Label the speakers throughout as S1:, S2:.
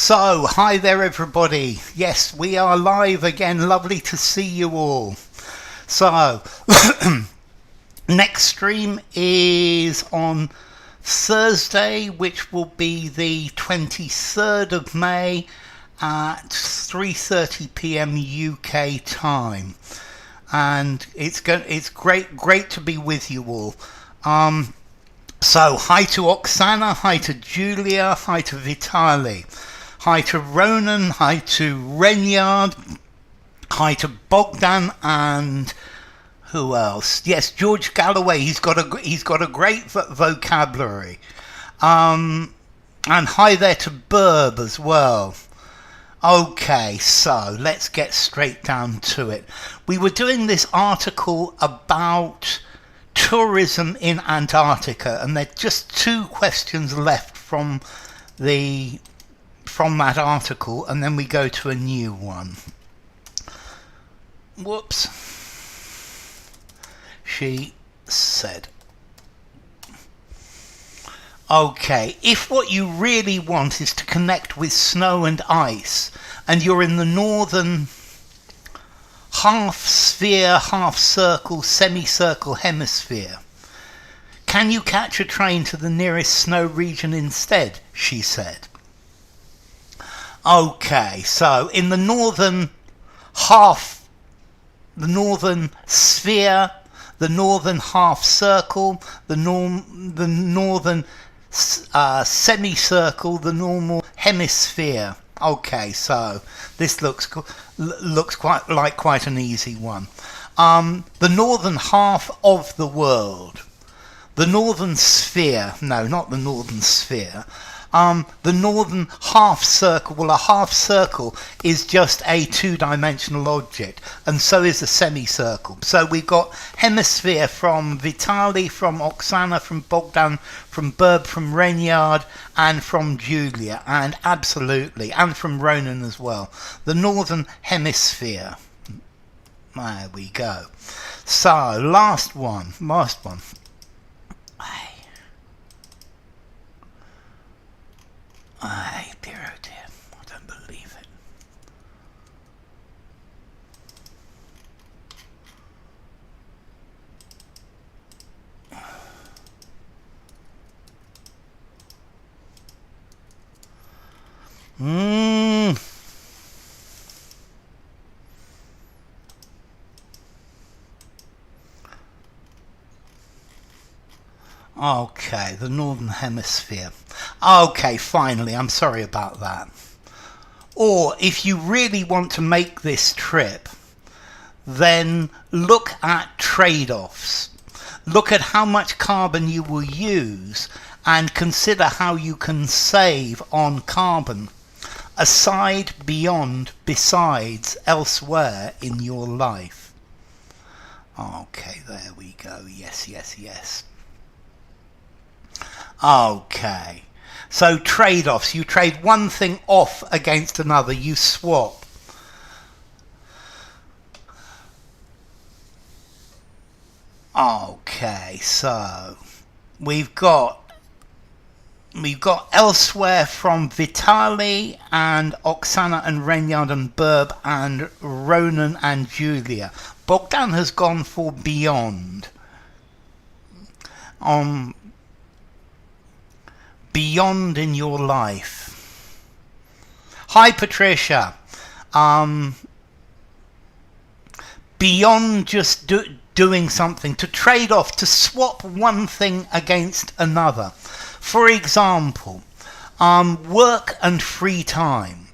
S1: So, hi there everybody. Yes, we are live again. Lovely to see you all. So, next stream is on Thursday, which will be the 23rd of May at 3:30 p.m. UK time. And it's great to be with you all. So, hi to Oksana, hi to Julia, hi to Vitali. Hi to Ronan, hi to Renyard, hi to Bogdan, and who else? Yes, George Galloway. He's got a great vocabulary. And hi there to Burb as well. Okay, so let's get straight down to it. We were doing this article about tourism in Antarctica, and there are just two questions left from that article, and then we go to a new one. Whoops. She said, okay, if what you really want is to connect with snow and ice, and you're in the northern half sphere, half circle, semicircle hemisphere, can you catch a train to the nearest snow region instead? She said. Okay, so in the northern half, the northern sphere, the northern half circle, the northern semicircle, the normal hemisphere. Okay, so this looks quite an easy one. The northern half of the world, the northern sphere. No, not the northern sphere. The northern half circle. Well, a half circle is just a two-dimensional object, and so is a semicircle. So we've got hemisphere from Vitali, from Oksana, from Bogdan, from Burb, from Renyard, and from Julia, and absolutely, and from Ronan as well. The northern hemisphere. There we go. So, last one. Ay, dear, oh dear, I don't believe it. Okay, the northern hemisphere. Okay, finally, I'm sorry about that. Or if you really want to make this trip, then look at trade-offs. Look at how much carbon you will use and consider how you can save on carbon besides, elsewhere in your life. Okay, there we go. Yes. Okay, so trade-offs. You trade one thing off against another. You swap. Okay, so we've got elsewhere from Vitali and Oksana and Renyard and Burb and Ronan and Julia. Bogdan has gone for beyond. Beyond in your life. Hi Patricia. Beyond just doing something, to trade off, to swap one thing against another. For example, work and free time.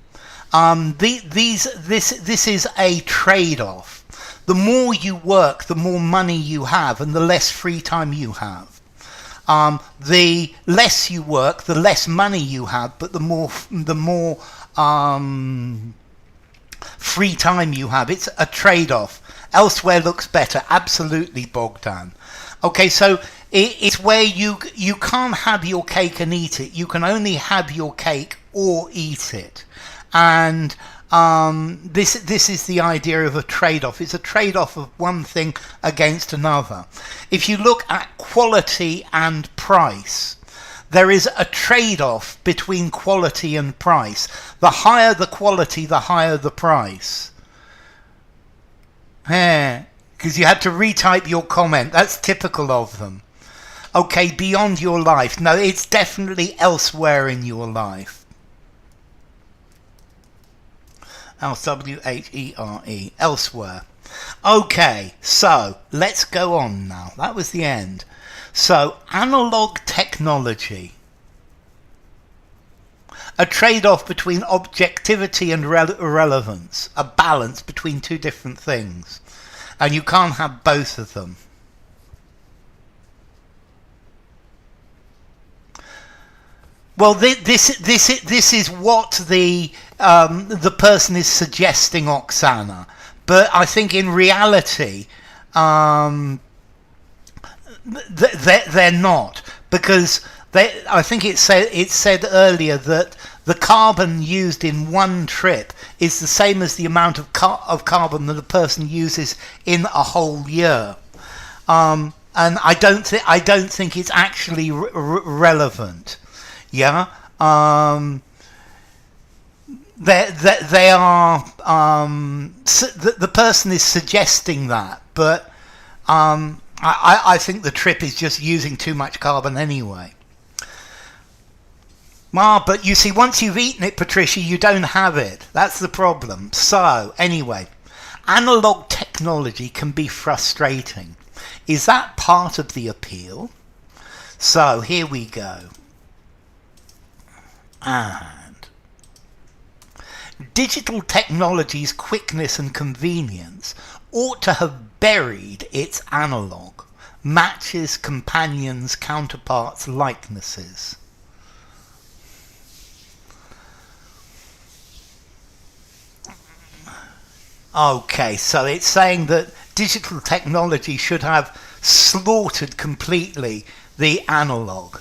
S1: This is a trade-off. The more you work, the more money you have, and the less free time you have. The less you work, the less money you have, but the more free time you have. It's a trade-off. Elsewhere looks better. Absolutely, Bogdan. Okay, so it's where you can't have your cake and eat it. You can only have your cake or eat it. And this is the idea of a trade-off. It's a trade-off of one thing against another. If you look at quality and price, there is a trade-off between quality and price. The higher the quality, the higher the price. Because you had to retype your comment. That's typical of them. Okay, beyond your life. No, it's definitely elsewhere in your life. L-W-H-E-R-E. Elsewhere. Okay, so let's go on now. That was the end. So, analog technology. A trade-off between objectivity and relevance. A balance between two different things. And you can't have both of them. Well, this is what the person is suggesting, Oksana. But I think in reality, they're not, because I think it said earlier that the carbon used in one trip is the same as the amount of carbon that a person uses in a whole year, and I don't think it's actually relevant. Yeah. They are. The person is suggesting that, but I think the trip is just using too much carbon anyway. But you see, once you've eaten it, Patricia, you don't have it. That's the problem. So, anyway, analog technology can be frustrating. Is that part of the appeal? So, here we go. And digital technology's quickness and convenience ought to have buried its analog, matches, companions, counterparts, likenesses. Okay, so it's saying that digital technology should have slaughtered completely the analog.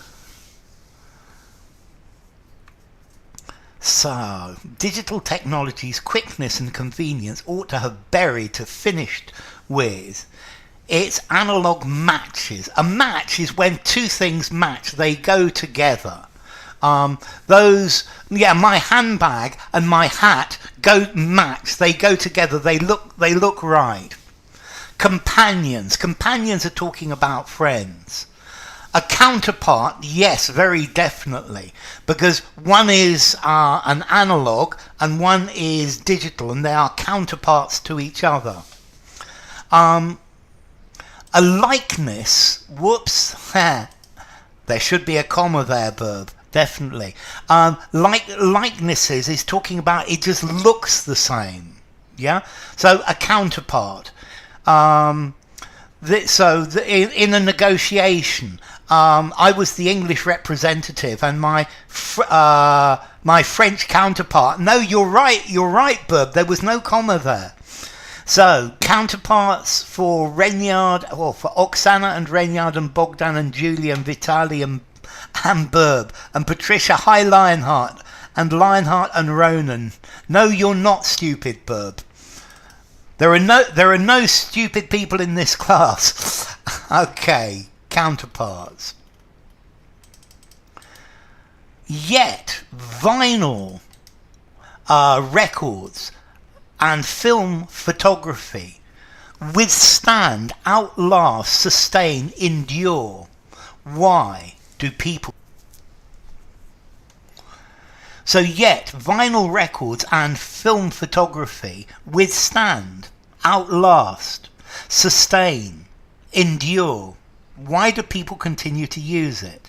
S1: So, digital technology's quickness and convenience ought to have buried, to finished with, its analog matches. A match is when two things match, they go together. My handbag and my hat match, they go together, they look right. Companions are talking about friends. A counterpart, yes, very definitely, because one is an analog and one is digital, and they are counterparts to each other. A likeness, whoops, there should be a comma there, Burb, definitely. Likenesses is talking about it just looks the same, yeah? So a counterpart. In a negotiation, I was the English representative, and my French counterpart. No, you're right, Bub. There was no comma there. So counterparts for Reynard, or for Oksana and Reynard and Bogdan and Julia and Vitali and Burb and Patricia. Hi, Lionheart and Ronan. No, you're not stupid, Burb. There are no stupid people in this class. Okay, counterparts. Yet vinyl records and film photography withstand, outlast, sustain, endure. Why do people? So yet vinyl records and film photography withstand, outlast, sustain, endure. Why do people continue to use it?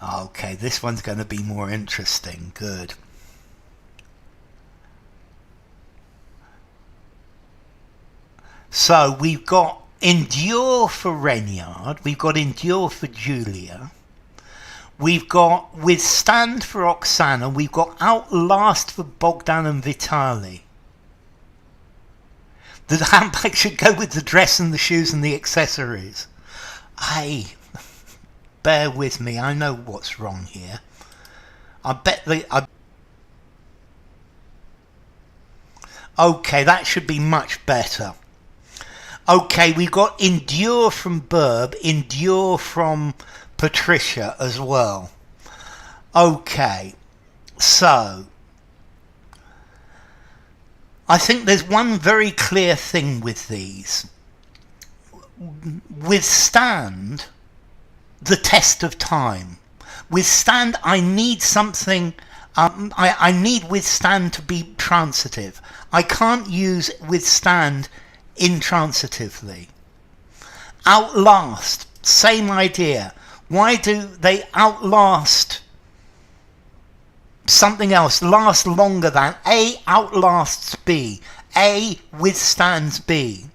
S1: Okay, this one's going to be more interesting. Good. So we've got endure for Reynard, we've got endure for Julia, we've got withstand for Oksana, we've got outlast for Bogdan and Vitali. The handbag should go with the dress and the shoes and the accessories. Bear with me, I know what's wrong here. Okay, that should be much better. Okay, we've got endure from Burb, endure from Patricia as well. Okay, so I think there's one very clear thing with these. Withstand the test of time. Withstand, I need something, I need withstand to be transitive. I can't use withstand intransitively. Outlast, same idea. Why do they outlast something else, last longer than? A outlasts B. A withstands B.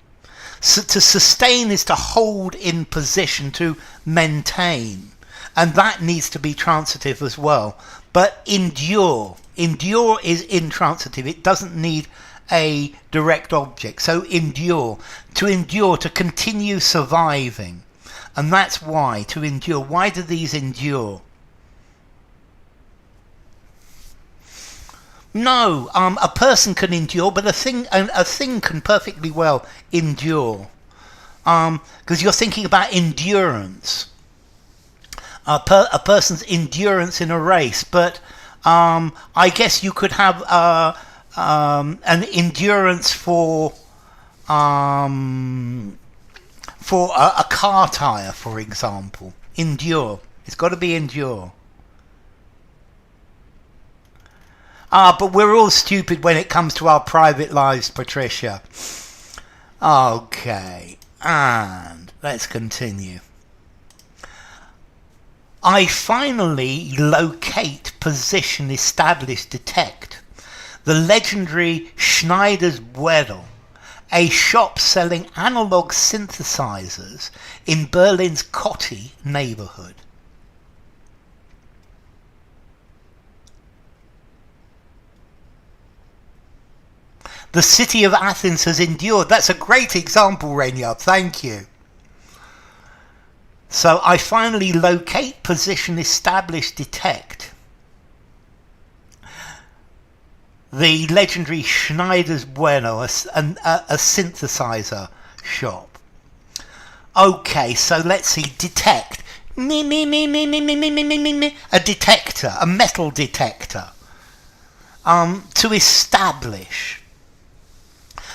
S1: So to sustain is to hold in position, to maintain. And that needs to be transitive as well. But endure is intransitive. It doesn't need a direct object. So endure, to continue surviving. And that's why, to endure. Why do these endure? No, a person can endure, but a thing can perfectly well endure. Because you're thinking about endurance. A person's endurance in a race, but I guess you could have an endurance for a car tire, for example. Endure. It's got to be endure. But we're all stupid when it comes to our private lives, Patricia. Okay, and let's continue. I finally locate, position, establish, detect the legendary Schneider's Bureau, a shop selling analog synthesizers in Berlin's Kotti neighborhood. The city of Athens has endured. That's a great example, Rainyard. Thank you. So I finally locate, position, establish, detect the legendary Schneider's Bureau, a synthesizer shop. Okay, so let's see. Detect. A detector, a metal detector. To establish.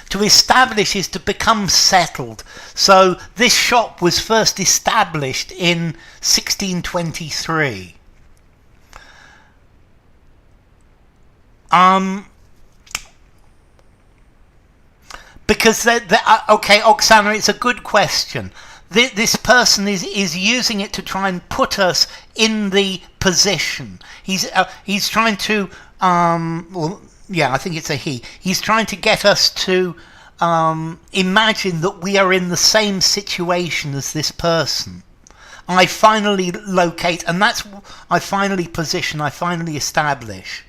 S1: To establish is to become settled. So this shop was first established in 1623. Because okay, Oksana, it's a good question. This person is using it to try and put us in the position. He's trying to well, yeah, I think it's a he. He's trying to get us to imagine that we are in the same situation as this person. I finally locate, and that's I finally position, I finally establish.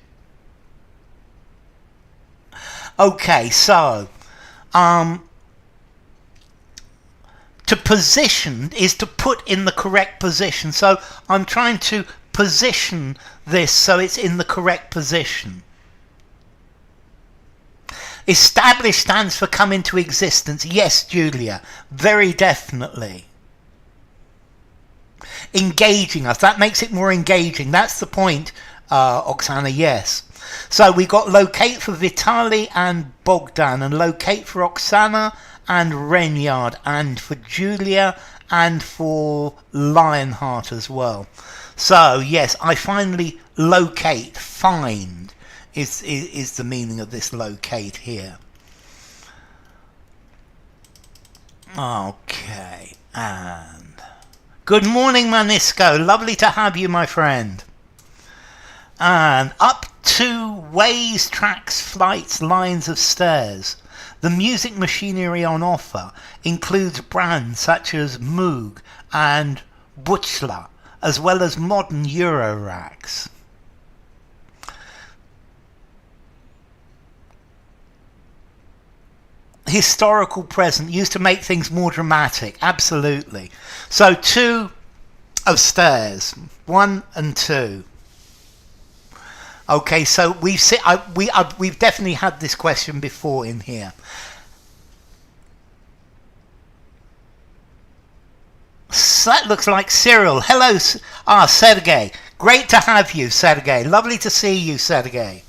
S1: Okay, so to position is to put in the correct position. So I'm trying to position this so it's in the correct position. Establish stands for come into existence. Yes, Julia, very definitely. Engaging us, that makes it more engaging. That's the point, Oksana, yes. So we got locate for Vitali and Bogdan, and locate for Oksana and Renyard, and for Julia and for Lionheart as well. So yes, I finally locate, find is the meaning of this locate here. Okay, and good morning, Manisco. Lovely to have you, my friend. And up to ways, tracks, flights, lines of stairs. The music machinery on offer includes brands such as Moog and Buchla, as well as modern Euro racks. Historical present, used to make things more dramatic, absolutely. So 2 of stairs, 1 and 2. Okay, so we've definitely had this question before in here. So that looks like Cyril. Hello, Sergey. Great to have you, Sergey. Lovely to see you, Sergey.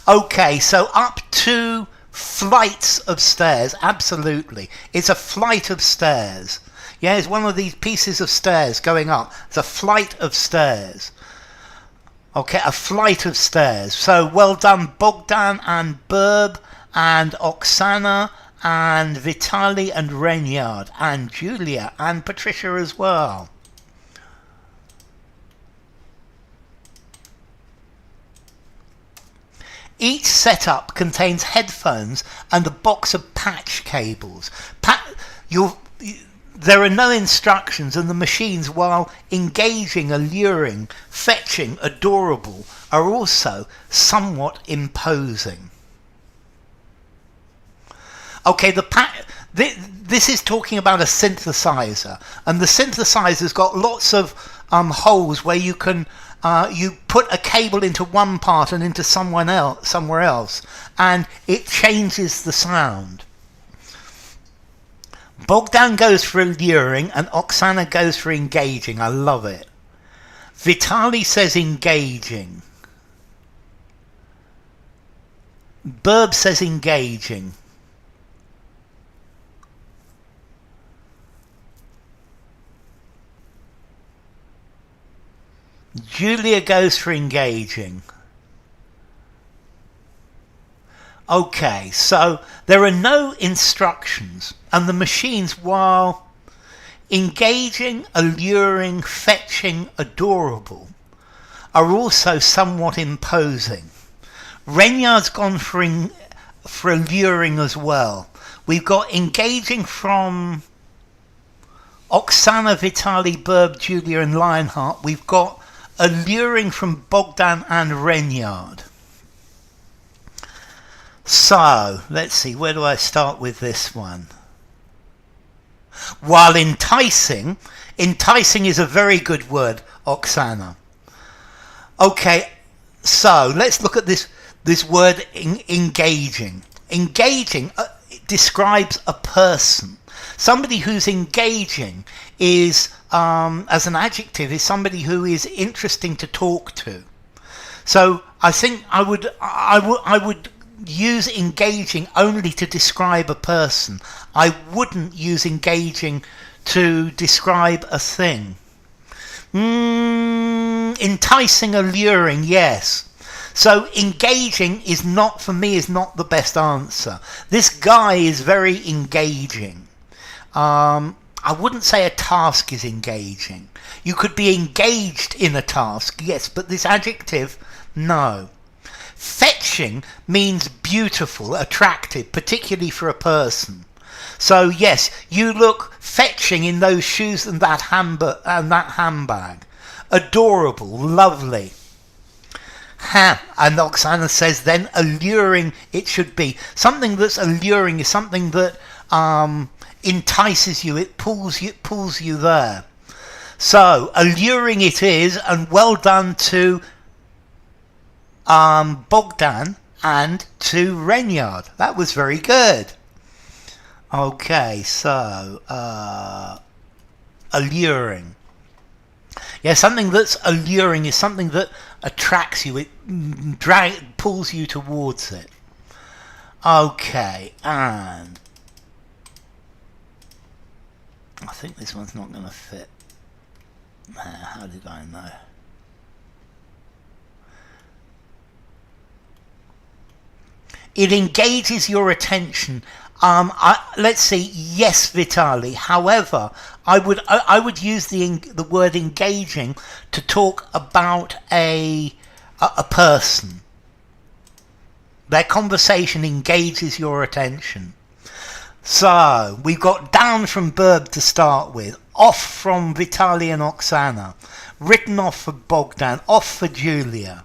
S1: Okay, so up to flights of stairs. Absolutely. It's a flight of stairs. Yeah, it's one of these pieces of stairs going up. It's a flight of stairs. Okay, a flight of stairs. So well done, Bogdan and Burb and Oksana and Vitaly and Renyard and Julia and Patricia as well. Each setup contains headphones and a box of patch cables. There are no instructions, and the machines, while engaging, alluring, fetching, adorable, are also somewhat imposing. Okay, this is talking about a synthesizer, and the synthesizer's got lots of holes where you can you put a cable into one part and into somewhere else, and it changes the sound. Bogdan goes for alluring and Oksana goes for engaging. I love it. Vitaly says engaging. Burb says engaging. Julia goes for engaging. Okay, so there are no instructions, and the machines, while engaging, alluring, fetching, adorable, are also somewhat imposing. Renyard's gone for alluring as well. We've got engaging from Oksana, Vitaly, Burb, Julia and Lionheart. We've got alluring from Bogdan and Renyard. So, let's see, where do I start with this one? While enticing is a very good word, Oksana. Okay, so let's look at this word engaging. Engaging describes a person. Somebody who's engaging is, as an adjective, is somebody who is interesting to talk to. So I think I would use engaging only to describe a person. I wouldn't use engaging to describe a thing. Enticing, alluring, yes. So engaging is not, for me, is not the best answer. This guy is very engaging. I wouldn't say a task is engaging. You could be engaged in a task, yes, but this adjective, no. Fetching means beautiful, attractive, particularly for a person. So yes, you look fetching in those shoes and that handbag. Adorable, lovely. And Oksana says then alluring it should be. Something that's alluring is something that entices you, it pulls you there. So alluring it is, and well done to Bogdan and to Renyard. That was very good. Okay, so alluring. Yeah, something that's alluring is something that attracts you. It pulls you towards it. Okay, and I think this one's not going to fit. How did I know? It engages your attention. Let's see. Yes, Vitaly. However, I would use the word engaging to talk about a person. Their conversation engages your attention. So we've got down from Burb to start with, off from Vitaly and Oksana, written off for Bogdan, off for Julia.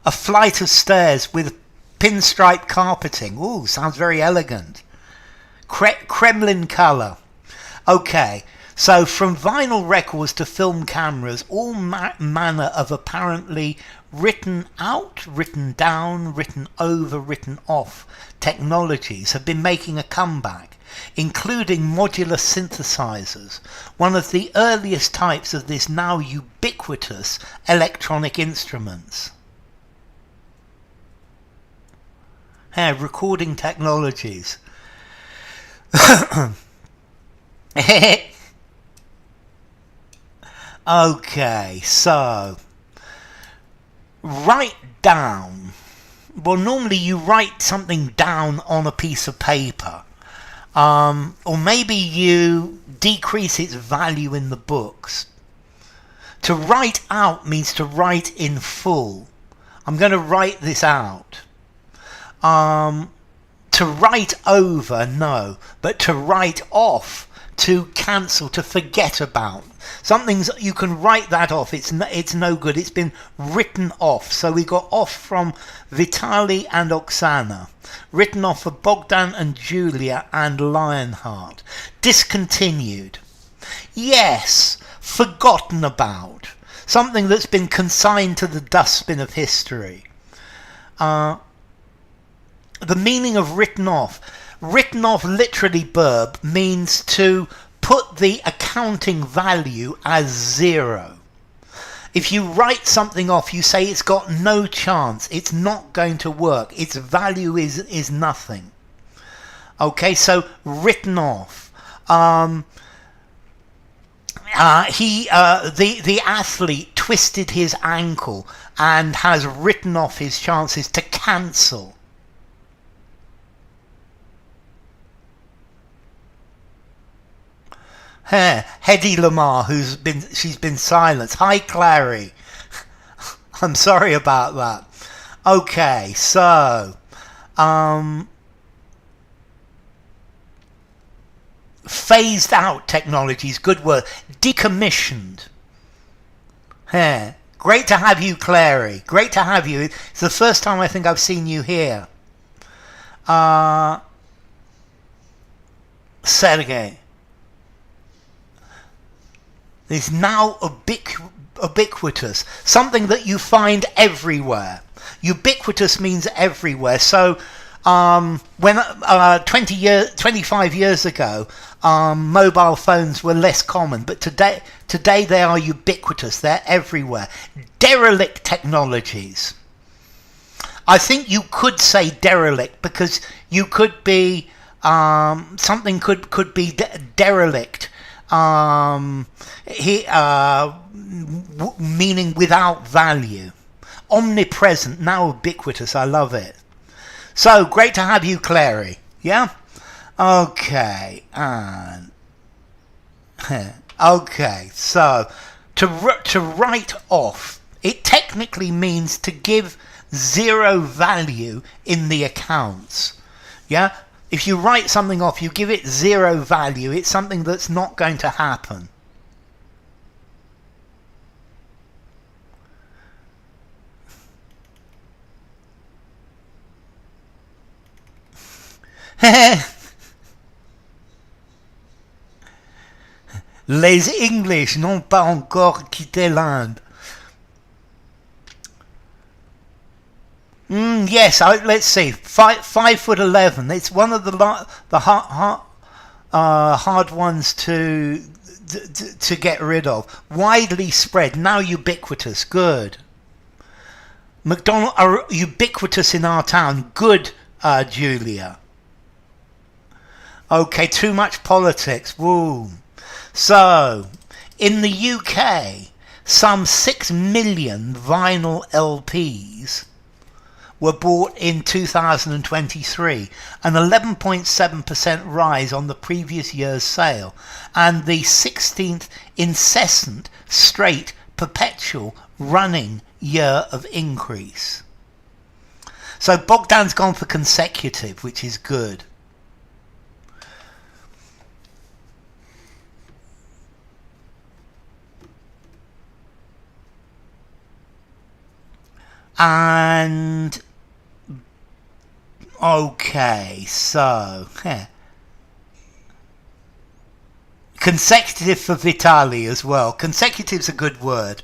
S1: A flight of stairs with pinstripe carpeting. Ooh, sounds very elegant. Kremlin colour. Okay, so from vinyl records to film cameras, all manner of apparently written out, written down, written over, written off technologies have been making a comeback, including modular synthesizers, one of the earliest types of this now ubiquitous electronic instruments. Recording technologies. Okay, so write down. Well, normally you write something down on a piece of paper. Or maybe you decrease its value in the books. To write out means to write in full. I'm going to write this out. To write over, no. But to write off, to cancel, to forget about. Something's, you can write that off. It's no good. It's been written off. So we got off from Vitaly and Oksana. Written off for Bogdan and Julia and Lionheart. Discontinued. Yes. Forgotten about. Something that's been consigned to the dustbin of history. The meaning of written off. Written off, literally verb, means to put the accounting value as 0. If you write something off, you say it's got no chance, it's not going to work, its value is nothing. Okay, so written off. The athlete twisted his ankle and has written off his chances. To cancel. Hedy Lamar, she's been silenced. Hi, Clary. I'm sorry about that. Okay, so phased out technologies, good word. Decommissioned. Great to have you, Clary. Great to have you. It's the first time I think I've seen you here. Sergey. Is now ubiquitous, something that you find everywhere. Ubiquitous means everywhere. So when 25 years ago, mobile phones were less common, but today they are ubiquitous. They're everywhere. Derelict technologies. I think you could say derelict because you could be something could be derelict. Meaning without value. Omnipresent, now ubiquitous. I love it. So great to have you, Clary. Yeah. Okay. And okay. So to write off, it technically means to give 0 value in the accounts. Yeah. If you write something off, you give it 0 value. It's something that's not going to happen. Les English n'ont pas encore quitté l'Inde. Yes, let's see. 5'11". It's one of the hard ones to get rid of. Widely spread, now ubiquitous. Good. McDonald's are ubiquitous in our town. Good, Julia. Okay, too much politics. Woo. So, in the UK, some 6 million vinyl LPs were bought in 2023, an 11.7% rise on the previous year's sale, and the 16th incessant, straight, perpetual, running year of increase. So Bogdan's gone for consecutive, which is good. And okay, so consecutive for Vitaly as well. Consecutive's a good word.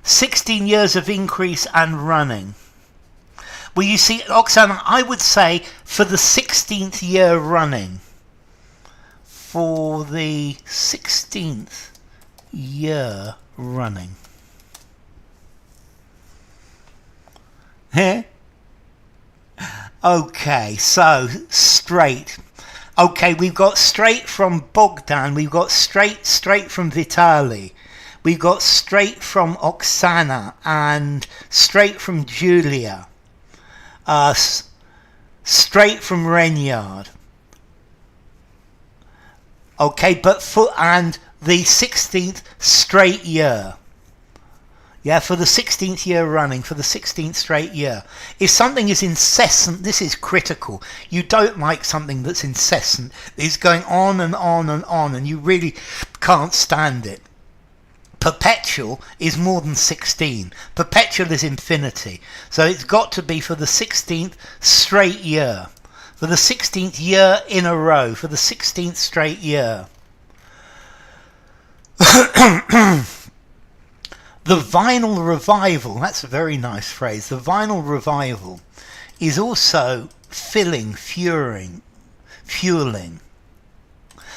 S1: 16 years of increase and running. Well, you see, Oksana, I would say for the 16th year running. For the 16th year running. Okay, so straight. Okay, we've got straight from Bogdan, we've got straight from Vitali, we've got straight from Oksana, and straight from Julia, straight from Renyard. Okay, and the 16th straight year. Yeah, for the 16th year running, for the 16th straight year. If something is incessant, this is critical. You don't like something that's incessant. It's going on and on and on, and you really can't stand it. Perpetual is more than 16. Perpetual is infinity. So it's got to be for the 16th straight year. For the 16th year in a row. For the 16th straight year. The vinyl revival, that's a very nice phrase. The vinyl revival is also fueling.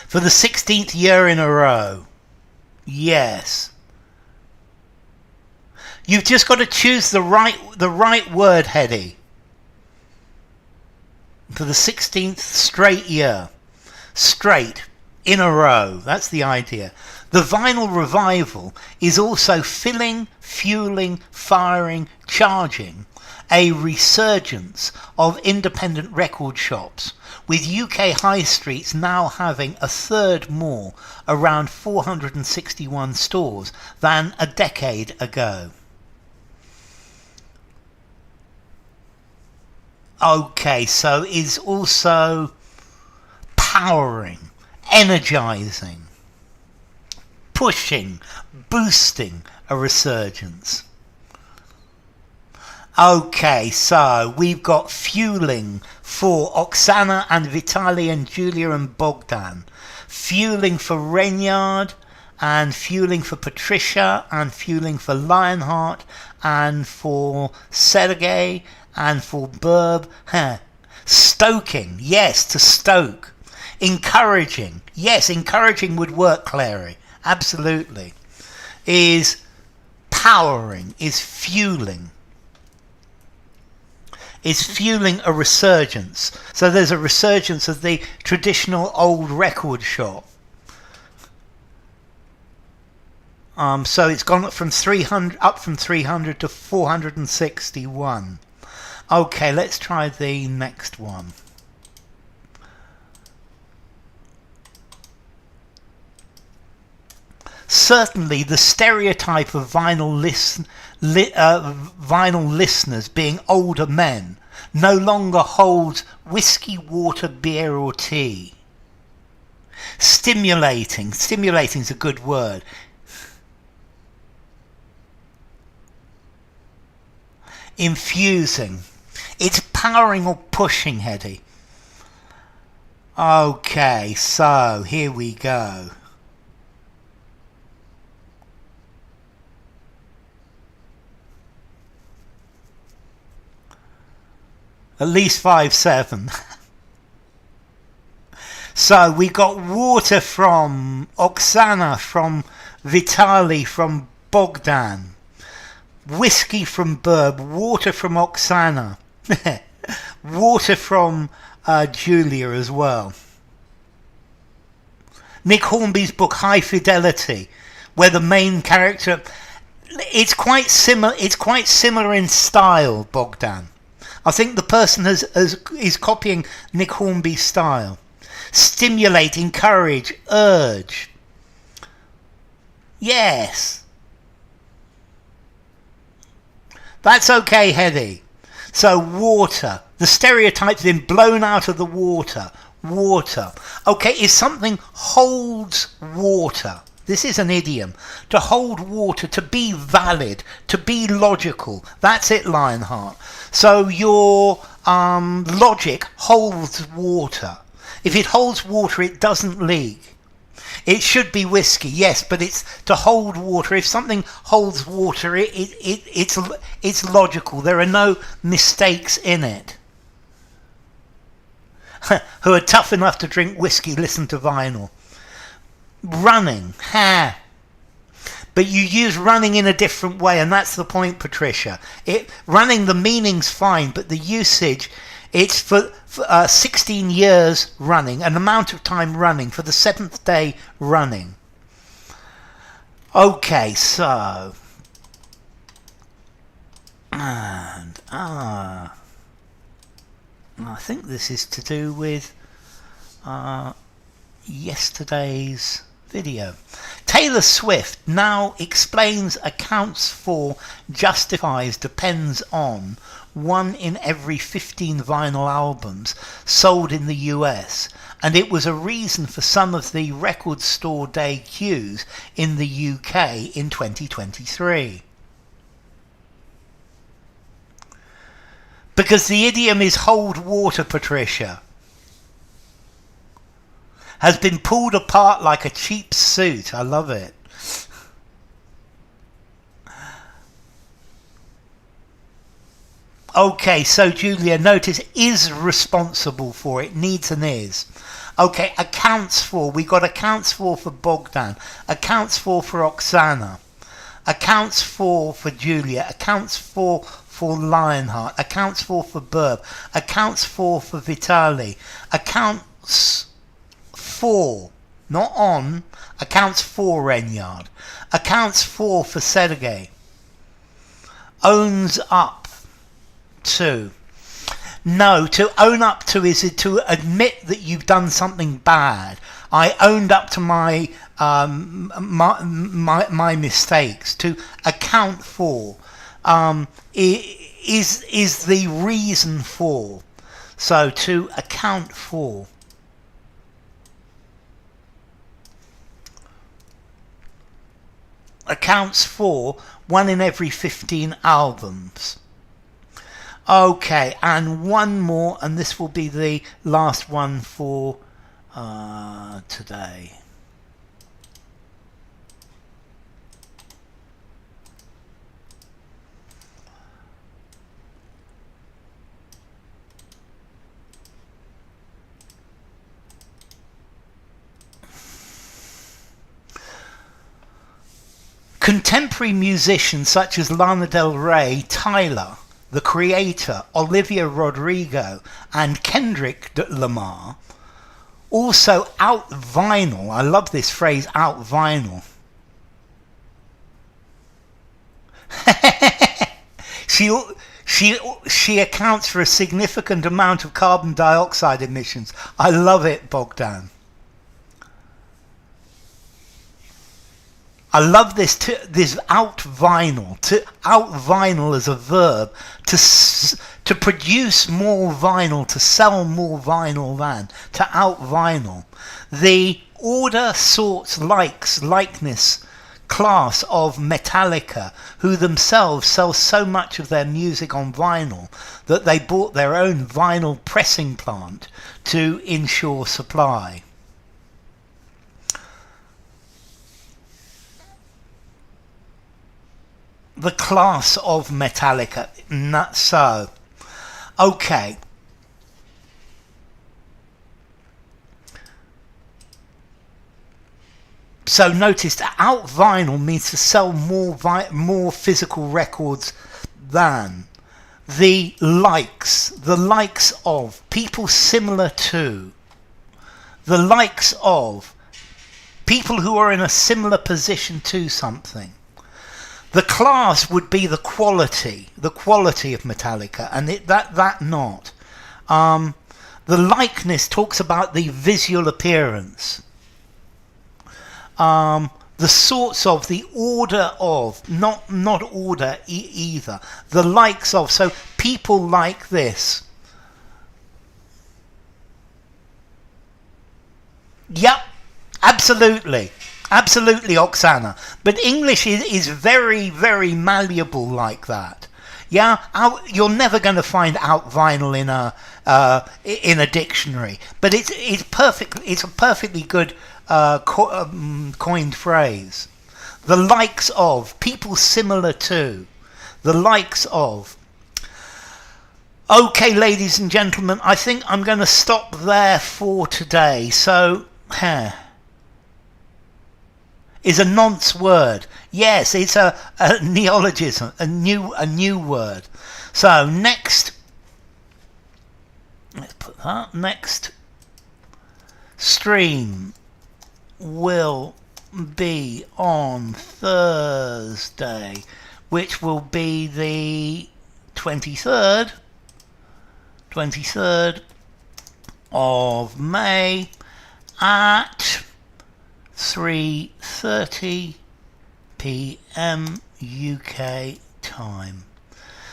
S1: For the 16th year in a row. Yes. You've just got to choose the right word, Hedy. For the 16th straight year. Straight. In a row. That's the idea. The vinyl revival is also filling, fueling, firing, charging a resurgence of independent record shops, with UK high streets now having a third more, around 461 stores, than a decade ago. Okay, so is also powering, energizing, pushing, boosting a resurgence. Okay, so we've got fueling for Oksana and Vitali and Julia and Bogdan. Fueling for Renyard, and fueling for Patricia, and fueling for Lionheart, and for Sergei, and for Burb. Stoking, yes, to stoke. Encouraging, yes, encouraging would work, Clary. Absolutely. Is powering, is fueling. Is fueling a resurgence. So there's a resurgence of the traditional old record shop. So it's gone up from 300 to 461. Okay, let's try the next one. Certainly, the stereotype of vinyl listeners being older men no longer holds whiskey, water, beer or tea. Stimulating is a good word. Infusing. It's powering or pushing, Hedy. Okay, so here we go. At least 5-7. So we got water from Oksana, from Vitali, from Bogdan. Whiskey from Burb, water from Oksana. Water from Julia as well. Nick Hornby's book High Fidelity, where the main character, it's quite similar in style, Bogdan. I think the person is copying Nick Hornby's style. Stimulate, encourage, urge. Yes. That's okay, Hedy. So water. The stereotype's been blown out of the water. Water. Okay, if something holds water. This is an idiom. To hold water, to be valid, to be logical. That's it, Lionheart. So your logic holds water. If it holds water, it doesn't leak. It should be whiskey, yes, but it's to hold water. If something holds water, it's logical. There are no mistakes in it. Who are tough enough to drink whiskey, listen to vinyl. Running, but you use running in a different way, and that's the point, Patricia. Running, the meaning's fine, but the usage, it's for 16 years running, an amount of time running, for the 7th day running. Okay, so... And, I think this is to do with yesterday's video. Taylor Swift now explains, accounts for, justifies, depends on 1 in every 15 vinyl albums sold in the US, and it was a reason for some of the record store day queues in the UK in 2023. Because the idiom is hold water, Patricia. Has been pulled apart like a cheap suit. I love it. Okay, so Julia, notice is responsible for it. Needs an is. Okay, accounts for. We got accounts for Bogdan. Accounts for Oksana. Accounts for Julia. Accounts for Lionheart. Accounts for Burb. Accounts for Vitali. Accounts for, not on, accounts for Renyard. Accounts for Sergey. Owns up to. No, to own up to is to admit that you've done something bad. I owned up to my mistakes. To account for is the reason for. So to account for. Accounts for 1 in every 15 albums. Okay, and one more, and this will be the last one for today. Contemporary musicians such as Lana Del Rey, Tyler, The Creator, Olivia Rodrigo, and Kendrick Lamar also out vinyl. I love this phrase, out vinyl. She accounts for a significant amount of carbon dioxide emissions. I love it, Bogdan. I love this out vinyl. To out vinyl as a verb, to produce more vinyl, to sell more vinyl than, to out vinyl. The order, sorts, likes, likeness class of Metallica, who themselves sell so much of their music on vinyl that they bought their own vinyl pressing plant to ensure supply. The class of Metallica, not so. Okay. So notice that out vinyl means to sell more physical records than. The likes of, people similar to. The likes of, people who are in a similar position to something. The class would be the quality of Metallica, and that not. The likeness talks about the visual appearance. The sorts of, the order of, not order either. The likes of, so people like this. Yep, absolutely. Absolutely, Oksana. But English is very, very malleable like that. Yeah, you're never going to find out vinyl in a dictionary, but it's perfect. It's a perfectly good coined phrase. The likes of, people similar to, the likes of. Okay, ladies and gentlemen, I think I'm going to stop there for today. So, is a nonce word. Yes, it's a neologism, a new word. So next, let's put that, next stream will be on Thursday, which will be the 23rd of May at 3:30 p.m. UK time.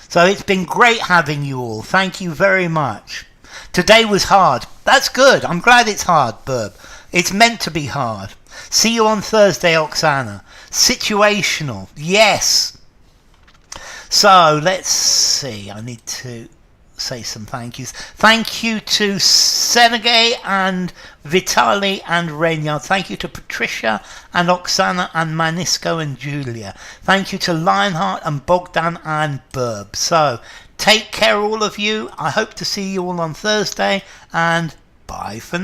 S1: So it's been great having you all. Thank you very much. Today was hard. That's good. I'm glad it's hard, Burb. It's meant to be hard. See you on Thursday, Oksana. Situational. Yes. So let's see. I need to say some thank yous. Thank you to Senegay and Vitali and Reynard. Thank you to Patricia and Oksana and Manisco and Julia. Thank you to Lionheart and Bogdan and Burb. So take care, all of you. I hope to see you all on Thursday, and bye for now.